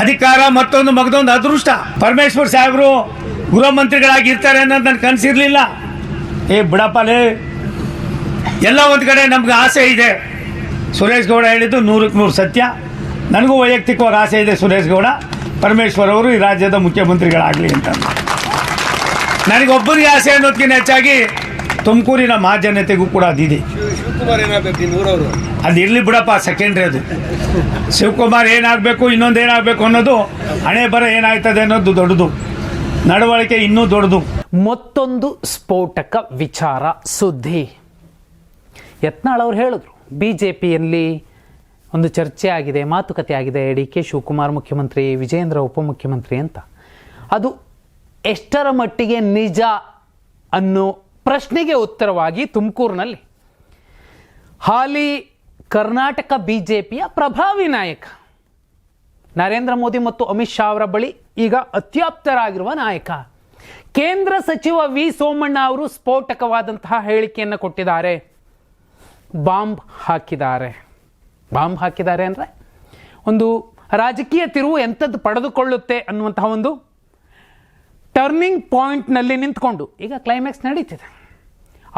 ಅಧಿಕಾರ ಮತ್ತೊಂದು ಮಗದೊಂದು ಅದೃಷ್ಟ. ಪರಮೇಶ್ವರ್ ಸಾಹೇಬರು ಗೃಹ ಮಂತ್ರಿಗಳಾಗಿರ್ತಾರೆ ಅನ್ನೋದು ನನ್ನ ಕನಸಿರಲಿಲ್ಲ. ಬಿಡಪ್ಪಲೇ, ಎಲ್ಲ ಒಂದು ಕಡೆ ನಮ್ಗೆ ಆಸೆ ಇದೆ. ಸುರೇಶ್ ಗೌಡ ಹೇಳಿದ್ದು 100% ಸತ್ಯ. ನನಗೂ ವೈಯಕ್ತಿಕವಾಗಿ ಆಸೆ ಇದೆ ಸುರೇಶ್ ಗೌಡ ಪರಮೇಶ್ವರ್ ಅವರು ಈ ರಾಜ್ಯದ ಮುಖ್ಯಮಂತ್ರಿಗಳಾಗಲಿ ಅಂತ. ನನಗೊಬ್ಬರಿಗೆ ಆಸೆ ಅನ್ನೋದಕ್ಕಿಂತ ಹೆಚ್ಚಾಗಿ ತುಮಕೂರಿನ ಮಹಾಜನತೆಗೂ ಕೂಡ ಅದಿದೆ. ಶಿವಕುಮಾರ್ ಏನಾಗಬೇಕು, ಅದಿರಲಿ ಬಿಡಪ್ಪ, ಸೆಕೆಂಡ್ರಿ ಅದು. ಶಿವಕುಮಾರ್ ಏನಾಗಬೇಕು, ಇನ್ನೊಂದು ಏನಾಗಬೇಕು ಅನ್ನೋದು, ಹಣೆ ಬರ ಏನಾಗ್ತದೆ ಅನ್ನೋದು ದೊಡ್ಡದು, ನಡವಳಿಕೆ ಇನ್ನೂ ದೊಡ್ಡದು. ಮತ್ತೊಂದು ಸ್ಫೋಟಕ ವಿಚಾರ ಸುದ್ದಿ. ಯತ್ನಾಳ್ ಅವರು ಹೇಳಿದ್ರು, BJPಯಲ್ಲಿ ಒಂದು ಚರ್ಚೆ ಆಗಿದೆ, ಮಾತುಕತೆ ಆಗಿದೆ, DK ಶಿವಕುಮಾರ್ ಮುಖ್ಯಮಂತ್ರಿ, ವಿಜಯೇಂದ್ರ ಉಪಮುಖ್ಯಮಂತ್ರಿ ಅಂತ. ಅದು ಎಷ್ಟರ ಮಟ್ಟಿಗೆ ನಿಜ ಅನ್ನೋ ಪ್ರಶ್ನೆಗೆ ಉತ್ತರವಾಗಿ ತುಮಕೂರಿನಲ್ಲಿ ಹಾಲಿ ಕರ್ನಾಟಕ BJPಯ ಪ್ರಭಾವಿ ನಾಯಕ ನರೇಂದ್ರ ಮೋದಿ ಮತ್ತು ಅಮಿತ್ ಶಾ ಅವರ ಬಳಿ ಈಗ ಅತ್ಯಾಪ್ತರಾಗಿರುವ ನಾಯಕ ಕೇಂದ್ರ ಸಚಿವ ವಿ ಸೋಮಣ್ಣ ಅವರು ಸ್ಫೋಟಕವಾದಂತಹ ಹೇಳಿಕೆಯನ್ನು ಕೊಟ್ಟಿದ್ದಾರೆ. ಬಾಂಬ್ ಹಾಕಿದ್ದಾರೆ ಅಂದರೆ ಒಂದು ರಾಜಕೀಯ ತಿರುವು ಎಂಥದ್ದು ಪಡೆದುಕೊಳ್ಳುತ್ತೆ ಅನ್ನುವಂತಹ ಒಂದು ಟರ್ನಿಂಗ್ ಪಾಯಿಂಟ್ನಲ್ಲಿ ನಿಂತ್ಕೊಂಡು ಈಗ ಕ್ಲೈಮ್ಯಾಕ್ಸ್ ನಡೀತಿದೆ.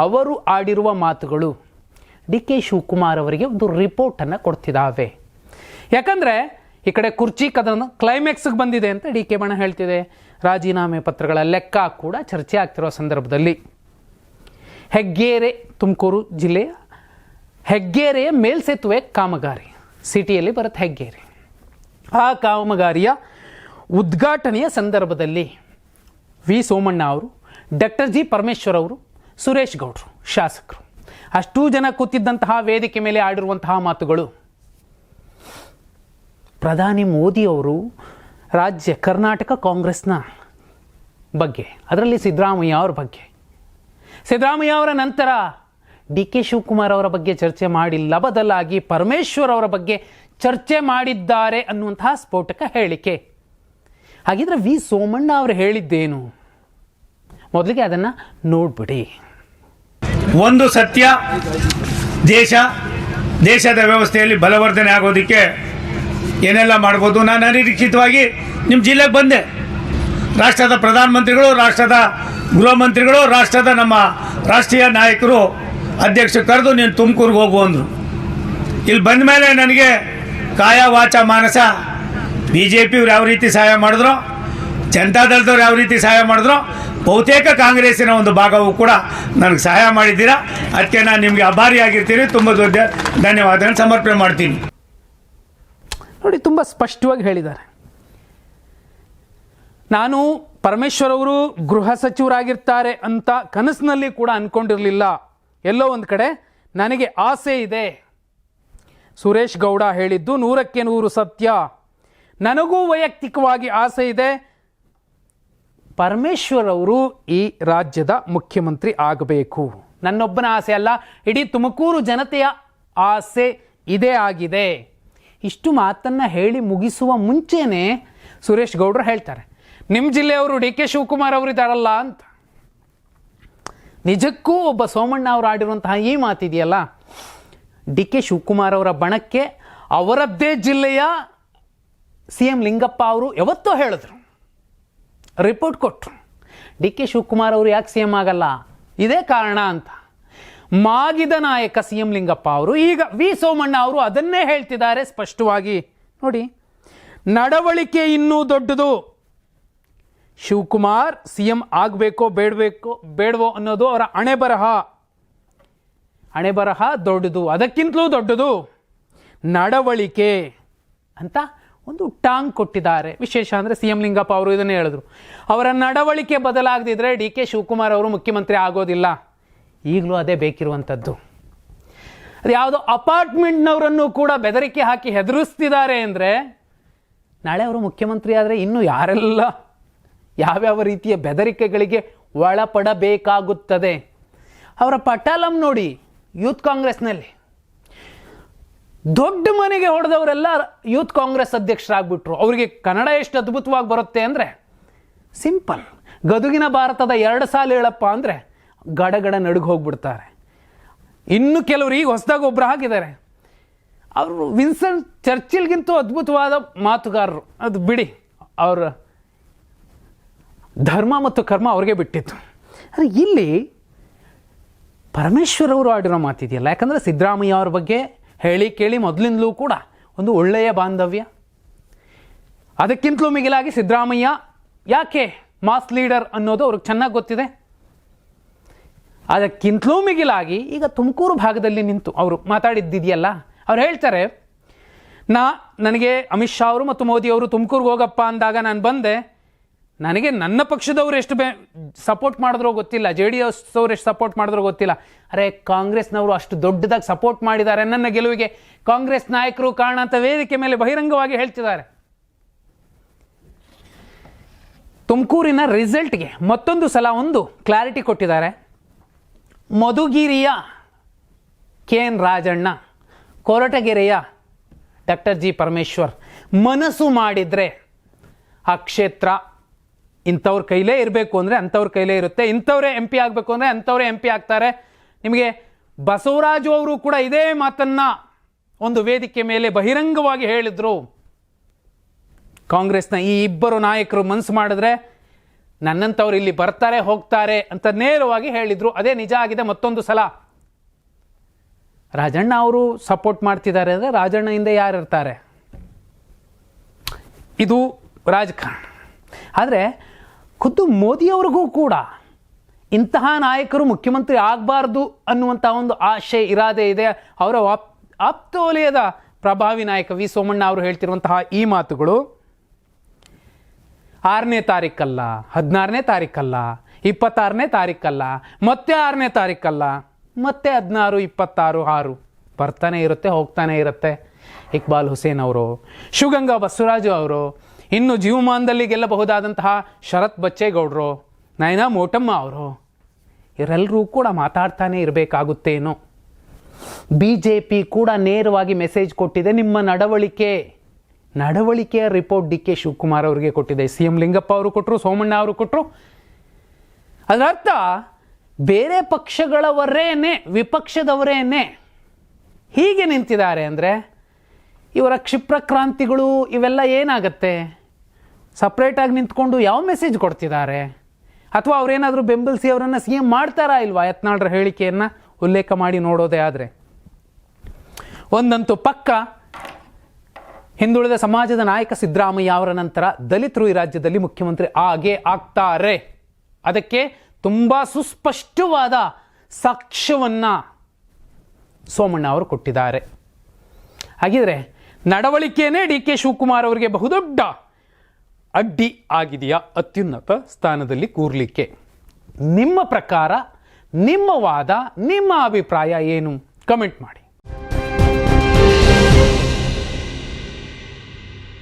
ಅವರು ಆಡಿರುವ ಮಾತುಗಳು DK ಶಿವಕುಮಾರ್ ಅವರಿಗೆ ಒಂದು ರಿಪೋರ್ಟನ್ನು ಕೊಡ್ತಿದ್ದಾವೆ. ಯಾಕಂದರೆ ಈ ಕಡೆ ಕುರ್ಚಿ ಕದನ ಕ್ಲೈಮ್ಯಾಕ್ಸ್ಗೆ ಬಂದಿದೆ ಅಂತ DK ಬಣ ಹೇಳ್ತಿದೆ. ರಾಜೀನಾಮೆ ಪತ್ರಗಳ ಲೆಕ್ಕ ಕೂಡ ಚರ್ಚೆ ಆಗ್ತಿರೋ ಸಂದರ್ಭದಲ್ಲಿ ಹೆಗ್ಗೇರೆ, ತುಮಕೂರು ಜಿಲ್ಲೆಯ ಹೆಗ್ಗೇರೆಯ ಮೇಲ್ಸೇತುವೆ ಕಾಮಗಾರಿ, ಸಿಟಿಯಲ್ಲಿ ಬರುತ್ತೆ ಹೆಗ್ಗೇರೆ, ಆ ಕಾಮಗಾರಿಯ ಉದ್ಘಾಟನೆಯ ಸಂದರ್ಭದಲ್ಲಿ ವಿ ಸೋಮಣ್ಣ ಅವರು, ಡಾಕ್ಟರ್ G ಪರಮೇಶ್ವರ್ ಅವರು, ಸುರೇಶ್ ಗೌಡರು ಶಾಸಕರು ಅಷ್ಟೂ ಜನ ಕೂತಿದ್ದಂತಹ ವೇದಿಕೆ ಮೇಲೆ ಆಡಿರುವಂತಹ ಮಾತುಗಳು, ಪ್ರಧಾನಿ ಮೋದಿ ಅವರು ರಾಜ್ಯ ಕರ್ನಾಟಕ ಕಾಂಗ್ರೆಸ್ನ ಬಗ್ಗೆ, ಅದರಲ್ಲಿ ಸಿದ್ದರಾಮಯ್ಯ ಅವರ ಬಗ್ಗೆ, ಸಿದ್ದರಾಮಯ್ಯ ಅವರ ನಂತರ DK ಶಿವಕುಮಾರ್ ಅವರ ಬಗ್ಗೆ ಚರ್ಚೆ ಮಾಡಿಲ್ಲ, ಬದಲಾಗಿ ಪರಮೇಶ್ವರ್ ಅವರ ಬಗ್ಗೆ ಚರ್ಚೆ ಮಾಡಿದ್ದಾರೆ ಅನ್ನುವಂತಹ ಸ್ಫೋಟಕ ಹೇಳಿಕೆ. ಹಾಗಿದ್ರೆ ವಿ ಸೋಮಣ್ಣ ಅವರು ಹೇಳಿದ್ದೇನು? ಮೊದಲಿಗೆ ಅದನ್ನು ನೋಡ್ಬಿಡಿ. ಒಂದು ಸತ್ಯ, ದೇಶದ ವ್ಯವಸ್ಥೆಯಲ್ಲಿ ಬಲವರ್ಧನೆ ಆಗೋದಕ್ಕೆ ಏನೆಲ್ಲ ಮಾಡ್ಬೋದು. ನಾನು ಅನಿರೀಕ್ಷಿತವಾಗಿ ನಿಮ್ಮ ಜಿಲ್ಲೆಗೆ ಬಂದೆ. ರಾಷ್ಟ್ರದ ಪ್ರಧಾನಮಂತ್ರಿಗಳು, ರಾಷ್ಟ್ರದ ಗೃಹ ಮಂತ್ರಿಗಳು, ರಾಷ್ಟ್ರದ ನಮ್ಮ ರಾಷ್ಟ್ರೀಯ ನಾಯಕರು ಅಧ್ಯಕ್ಷರು ಕರೆದು ನೀನು ತುಮಕೂರಿಗೆ ಹೋಗು ಅಂದರು. ಇಲ್ಲಿ ಬಂದ ಮೇಲೆ ನನಗೆ ಕಾಯ ವಾಚ ಮಾನಸ BJPಯವ್ರು ಯಾವ ರೀತಿ ಸಹಾಯ ಮಾಡಿದ್ರು, ಜನತಾದಳದವ್ರು ಯಾವ ರೀತಿ ಸಹಾಯ ಮಾಡಿದ್ರು, ಬಹುತೇಕ ಕಾಂಗ್ರೆಸ್ಸಿನ ಒಂದು ಭಾಗವೂ ಕೂಡ ನನಗೆ ಸಹಾಯ ಮಾಡಿದ್ದೀರಾ. ಅದಕ್ಕೆ ನಾನು ನಿಮಗೆ ಆಭಾರಿಯಾಗಿರ್ತೀನಿ. ತುಂಬ ದೊಡ್ಡ ಧನ್ಯವಾದಗಳನ್ನು ಸಮರ್ಪಣೆ ಮಾಡ್ತೀನಿ. ನೋಡಿ, ತುಂಬ ಸ್ಪಷ್ಟವಾಗಿ ಹೇಳಿದ್ದಾರೆ. ನಾನು ಪರಮೇಶ್ವರ್ ಅವರು ಗೃಹ ಸಚಿವರಾಗಿರ್ತಾರೆ ಅಂತ ಕನಸಿನಲ್ಲಿ ಕೂಡ ಅಂದ್ಕೊಂಡಿರಲಿಲ್ಲ. ಎಲ್ಲೋ ಒಂದು ಕಡೆ ನನಗೆ ಆಸೆ ಇದೆ. ಸುರೇಶ್ ಗೌಡ ಹೇಳಿದ್ದು 100% ಸತ್ಯ. ನನಗೂ ವೈಯಕ್ತಿಕವಾಗಿ ಆಸೆ ಇದೆ, ಪರಮೇಶ್ವರ್ ಅವರು ಈ ರಾಜ್ಯದ ಮುಖ್ಯಮಂತ್ರಿ ಆಗಬೇಕು. ನನ್ನೊಬ್ಬನ ಆಸೆ ಅಲ್ಲ, ಇಡೀ ತುಮಕೂರು ಜನತೆಯ ಆಸೆ ಇದೇ ಆಗಿದೆ. ಇಷ್ಟು ಮಾತನ್ನು ಹೇಳಿ ಮುಗಿಸುವ ಮುಂಚೆನೇ ಸುರೇಶ್ ಗೌಡರು ಹೇಳ್ತಾರೆ, ನಿಮ್ಮ ಜಿಲ್ಲೆಯವರು DK ಶಿವಕುಮಾರ್ ಅವರು ಇದ್ದಾರಲ್ಲ ಅಂತ. ನಿಜಕ್ಕೂ ಒಬ್ಬ ಸೋಮಣ್ಣ ಅವರು ಆಡಿರುವಂತಹ ಈ ಮಾತಿದೆಯಲ್ಲ, DK ಶಿವಕುಮಾರ್ ಅವರ ಬಣಕ್ಕೆ ಅವರದ್ದೇ ಜಿಲ್ಲೆಯ CM ಲಿಂಗಪ್ಪ ಅವರು ಯಾವತ್ತೋ ಹೇಳಿದ್ರು, ರಿಪೋರ್ಟ್ ಕೊಟ್ಟರು, DK ಶಿವಕುಮಾರ್ ಅವರು ಯಾಕೆ CM ಆಗಲ್ಲ, ಇದೇ ಕಾರಣ ಅಂತ. ಮಾಗಿದ ನಾಯಕ CM ಲಿಂಗಪ್ಪ ಅವರು ಈಗ ವಿ ಸೋಮಣ್ಣ ಅವರು ಅದನ್ನೇ ಹೇಳ್ತಿದ್ದಾರೆ ಸ್ಪಷ್ಟವಾಗಿ. ನೋಡಿ, ನಡವಳಿಕೆ ಇನ್ನೂ ದೊಡ್ಡದು. ಶಿವಕುಮಾರ್ CM ಆಗಬೇಕೋ ಬೇಡವೋ ಅನ್ನೋದು ಅವರ ಹಣೆ ಬರಹ ದೊಡ್ಡದು, ಅದಕ್ಕಿಂತಲೂ ದೊಡ್ಡದು ನಡವಳಿಕೆ ಅಂತ ಒಂದು ಟಾಂಗ್ ಕೊಟ್ಟಿದ್ದಾರೆ. ವಿಶೇಷ ಅಂದರೆ CM ಲಿಂಗಪ್ಪ ಅವರು ಇದನ್ನೇ ಹೇಳಿದ್ರು, ಅವರ ನಡವಳಿಕೆ ಬದಲಾಗದಿದ್ದರೆ DK ಶಿವಕುಮಾರ್ ಅವರು ಮುಖ್ಯಮಂತ್ರಿ ಆಗೋದಿಲ್ಲ. ಈಗಲೂ ಅದೇ ಬೇಕಿರುವಂಥದ್ದು. ಅದು ಯಾವುದೋ ಅಪಾರ್ಟ್ಮೆಂಟ್ನವರನ್ನು ಕೂಡ ಬೆದರಿಕೆ ಹಾಕಿ ಹೆದರಿಸ್ತಿದ್ದಾರೆ ಅಂದರೆ, ನಾಳೆ ಅವರು ಮುಖ್ಯಮಂತ್ರಿ ಆದರೆ ಇನ್ನೂ ಯಾರೆಲ್ಲ ಯಾವ್ಯಾವ ರೀತಿಯ ಬೆದರಿಕೆಗಳಿಗೆ ಒಳಪಡಬೇಕಾಗುತ್ತದೆ. ಅವರ ಪಟಾಲಂ ನೋಡಿ, ಯೂತ್ ಕಾಂಗ್ರೆಸ್ನಲ್ಲಿ ದೊಡ್ಡ ಮನೆಗೆ ಹೊಡೆದವರೆಲ್ಲ ಯೂತ್ ಕಾಂಗ್ರೆಸ್ ಅಧ್ಯಕ್ಷರಾಗ್ಬಿಟ್ರು. ಅವರಿಗೆ ಕನ್ನಡ ಎಷ್ಟು ಅದ್ಭುತವಾಗಿ ಬರುತ್ತೆ ಅಂದರೆ ಸಿಂಪಲ್. ಗದುಗಿನ ಭಾರತದ 2 ಸಾಲು ಹೇಳಪ್ಪ ಅಂದರೆ ಗಡಗಡ ನಡುಗೆ ಹೋಗ್ಬಿಡ್ತಾರೆ. ಇನ್ನು ಕೆಲವರು ಈಗ ಹೊಸದಾಗಿ ಒಬ್ಬರು ಹಾಕಿದ್ದಾರೆ, ಅವರು ವಿನ್ಸನ್ ಚರ್ಚಿಲ್ಗಿಂತೂ ಅದ್ಭುತವಾದ ಮಾತುಗಾರರು. ಅದು ಬಿಡಿ, ಅವರ ಧರ್ಮ ಮತ್ತು ಕರ್ಮ ಅವ್ರಿಗೆ ಬಿಟ್ಟಿತ್ತು. ಆದರೆ ಇಲ್ಲಿ ಪರಮೇಶ್ವರ್ ಅವರು ಆಡಿರೋ ಮಾತಿದೆಯಲ್ಲ, ಯಾಕಂದರೆ ಸಿದ್ದರಾಮಯ್ಯ ಅವ್ರ ಬಗ್ಗೆ ಹೇಳಿ ಕೇಳಿ ಮೊದಲಿಂದಲೂ ಕೂಡ ಒಂದು ಒಳ್ಳೆಯ ಬಾಂಧವ್ಯ. ಅದಕ್ಕಿಂತಲೂ ಮಿಗಿಲಾಗಿ ಸಿದ್ದರಾಮಯ್ಯ ಯಾಕೆ ಮಾಸ್ ಲೀಡರ್ ಅನ್ನೋದು ಅವ್ರಿಗೆ ಚೆನ್ನಾಗಿ ಗೊತ್ತಿದೆ. ಅದಕ್ಕಿಂತಲೂ ಮಿಗಿಲಾಗಿ ಈಗ ತುಮಕೂರು ಭಾಗದಲ್ಲಿ ನಿಂತು ಅವರು ಮಾತಾಡಿದ್ದಿದೆಯಲ್ಲ, ಅವ್ರು ಹೇಳ್ತಾರೆ, ನನಗೆ ಅಮಿತ್ ಶಾ ಅವರು ಮತ್ತು ಮೋದಿ ಅವರು ತುಮಕೂರಿಗೆ ಹೋಗಪ್ಪ ಅಂದಾಗ ನಾನು ಬಂದೆ. ನನಗೆ ನನ್ನ ಪಕ್ಷದವ್ರು ಎಷ್ಟು ಸಪೋರ್ಟ್ ಮಾಡಿದ್ರೋ ಗೊತ್ತಿಲ್ಲ, JDS ಅವರು ಎಷ್ಟು ಸಪೋರ್ಟ್ ಮಾಡಿದ್ರೋ ಗೊತ್ತಿಲ್ಲ. ಅರೆ, ಕಾಂಗ್ರೆಸ್ನವರು ಅಷ್ಟು ದೊಡ್ಡದಾಗಿ ಸಪೋರ್ಟ್ ಮಾಡಿದ್ದಾರೆ ನನ್ನ ಗೆಲುವಿಗೆ, ಕಾಂಗ್ರೆಸ್ ನಾಯಕರು ಕಾರಣ ಅಂತ ವೇದಿಕೆ ಮೇಲೆ ಬಹಿರಂಗವಾಗಿ ಹೇಳ್ತಿದ್ದಾರೆ. ತುಮಕೂರಿನ ರಿಸಲ್ಟ್ಗೆ ಮತ್ತೊಂದು ಸಲ ಒಂದು ಕ್ಲಾರಿಟಿ ಕೊಟ್ಟಿದ್ದಾರೆ. ಮಧುಗಿರಿಯ KN ರಾಜಣ್ಣ, ಕೊರಟಗೆರೆಯ ಡಾಕ್ಟರ್ G ಪರಮೇಶ್ವರ್ ಮನಸ್ಸು ಮಾಡಿದರೆ ಆ ಕ್ಷೇತ್ರ ಇಂಥವ್ರ ಕೈಲೇ ಇರಬೇಕು ಅಂದರೆ ಅಂಥವ್ರ ಕೈಲೇ ಇರುತ್ತೆ, ಇಂಥವರೇ MP ಆಗಬೇಕು ಅಂದರೆ ಅಂಥವರೇ MP ಆಗ್ತಾರೆ. ನಿಮಗೆ ಬಸವರಾಜು ಅವರು ಕೂಡ ಇದೇ ಮಾತನ್ನು ಒಂದು ವೇದಿಕೆ ಮೇಲೆ ಬಹಿರಂಗವಾಗಿ ಹೇಳಿದರು. ಕಾಂಗ್ರೆಸ್ನ ಈ ಇಬ್ಬರು ನಾಯಕರು ಮನಸ್ಸು ಮಾಡಿದ್ರೆ ನನ್ನಂಥವ್ರು ಇಲ್ಲಿ ಬರ್ತಾರೆ ಹೋಗ್ತಾರೆ ಅಂತ ನೇರವಾಗಿ ಹೇಳಿದರು. ಅದೇ ನಿಜ ಆಗಿದೆ ಮತ್ತೊಂದು ಸಲ. ರಾಜಣ್ಣ ಅವರು ಸಪೋರ್ಟ್ ಮಾಡ್ತಿದ್ದಾರೆ ಅಂದರೆ ರಾಜಣ್ಣ ಹಿಂದೆ ಯಾರು ಇರ್ತಾರೆ? ಇದು ರಾಜಕಾರಣ. ಆದರೆ ಖುದ್ದು ಮೋದಿಯವ್ರಿಗೂ ಕೂಡ ಇಂತಹ ನಾಯಕರು ಮುಖ್ಯಮಂತ್ರಿ ಆಗಬಾರ್ದು ಅನ್ನುವಂಥ ಒಂದು ಆಶೆ ಇರಾದೆ ಇದೆ. ಅವರ ಆಪ್ತವಲಯದ ಪ್ರಭಾವಿ ನಾಯಕ ವಿ ಸೋಮಣ್ಣ ಅವರು ಹೇಳ್ತಿರುವಂತಹ ಈ ಮಾತುಗಳು 6ನೇ ತಾರೀಕಲ್ಲ, 16ನೇ ತಾರೀಕಲ್ಲ, 26ನೇ ತಾರೀಕಲ್ಲ, ಮತ್ತೆ 6ನೇ ತಾರೀಕಲ್ಲ, ಮತ್ತೆ 16, 26, 6 ಬರ್ತಾನೆ ಇರುತ್ತೆ, ಹೋಗ್ತಾನೆ ಇರುತ್ತೆ. ಇಕ್ಬಾಲ್ ಹುಸೇನ್ ಅವರು, ಶಿವಗಂಗಾ ಬಸವರಾಜು ಅವರು, ಇನ್ನು ಜೀವಮಾನದಲ್ಲಿ ಗೆಲ್ಲಬಹುದಾದಂತಹ ಶರತ್ ಬಚ್ಚೇಗೌಡರು, ನಯನಾ ಮೋಟಮ್ಮ ಅವರು, ಇವರೆಲ್ಲರೂ ಕೂಡ ಮಾತಾಡ್ತಾನೆ ಇರಬೇಕಾಗುತ್ತೇನೋ. BJP ಕೂಡ ನೇರವಾಗಿ ಮೆಸೇಜ್ ಕೊಟ್ಟಿದೆ. ನಿಮ್ಮ ನಡವಳಿಕೆಯ ರಿಪೋರ್ಟ್ DK ಶಿವಕುಮಾರ್ ಅವರಿಗೆ ಕೊಟ್ಟಿದೆ, CM ಲಿಂಗಪ್ಪ ಅವರು ಕೊಟ್ಟರು, ಸೋಮಣ್ಣ ಅವರು ಕೊಟ್ಟರು. ಅದರ ಅರ್ಥ ಬೇರೆ ಪಕ್ಷಗಳವರೇನೆ, ವಿಪಕ್ಷದವರೇನೆ ಹೀಗೆ ನಿಂತಿದ್ದಾರೆ ಅಂದರೆ ಇವರ ಕ್ಷಿಪ್ರಕ್ರಾಂತಿಗಳು ಇವೆಲ್ಲ ಏನಾಗತ್ತೆ? ಸಪ್ರೇಟಾಗಿ ನಿಂತ್ಕೊಂಡು ಯಾವ ಮೆಸೇಜ್ ಕೊಡ್ತಿದ್ದಾರೆ? ಅಥವಾ ಅವರೇನಾದರೂ ಬೆಂಬಲಿಸಿ ಅವರನ್ನು CM ಮಾಡ್ತಾರಾ ಇಲ್ವಾ? ಯತ್ನಾಳ್ರ ಹೇಳಿಕೆಯನ್ನು ಉಲ್ಲೇಖ ಮಾಡಿ ನೋಡೋದೇ ಆದರೆ ಒಂದಂತೂ ಪಕ್ಕ, ಹಿಂದುಳಿದ ಸಮಾಜದ ನಾಯಕ ಸಿದ್ದರಾಮಯ್ಯ ಅವರ ನಂತರ ದಲಿತರು ಈ ರಾಜ್ಯದಲ್ಲಿ ಮುಖ್ಯಮಂತ್ರಿ ಆಗೇ ಆಗ್ತಾರೆ. ಅದಕ್ಕೆ ತುಂಬ ಸುಸ್ಪಷ್ಟವಾದ ಸಾಕ್ಷ್ಯವನ್ನು ಸೋಮಣ್ಣ ಅವರು ಕೊಟ್ಟಿದ್ದಾರೆ. ಹಾಗಿದ್ರೆ ನಡವಳಿಕೆಯೇ DK ಶಿವಕುಮಾರ್ ಅವರಿಗೆ ಬಹುದೊಡ್ಡ ಅಡ್ಡಿ ಆಗಿದೆಯಾ ಅತ್ಯುನ್ನತ ಸ್ಥಾನದಲ್ಲಿ ಕೂರ್ಲಿಕ್ಕೆ? ನಿಮ್ಮ ಪ್ರಕಾರ, ನಿಮ್ಮ ವಾದ, ನಿಮ್ಮ ಅಭಿಪ್ರಾಯ ಏನು? ಕಮೆಂಟ್ ಮಾಡಿ.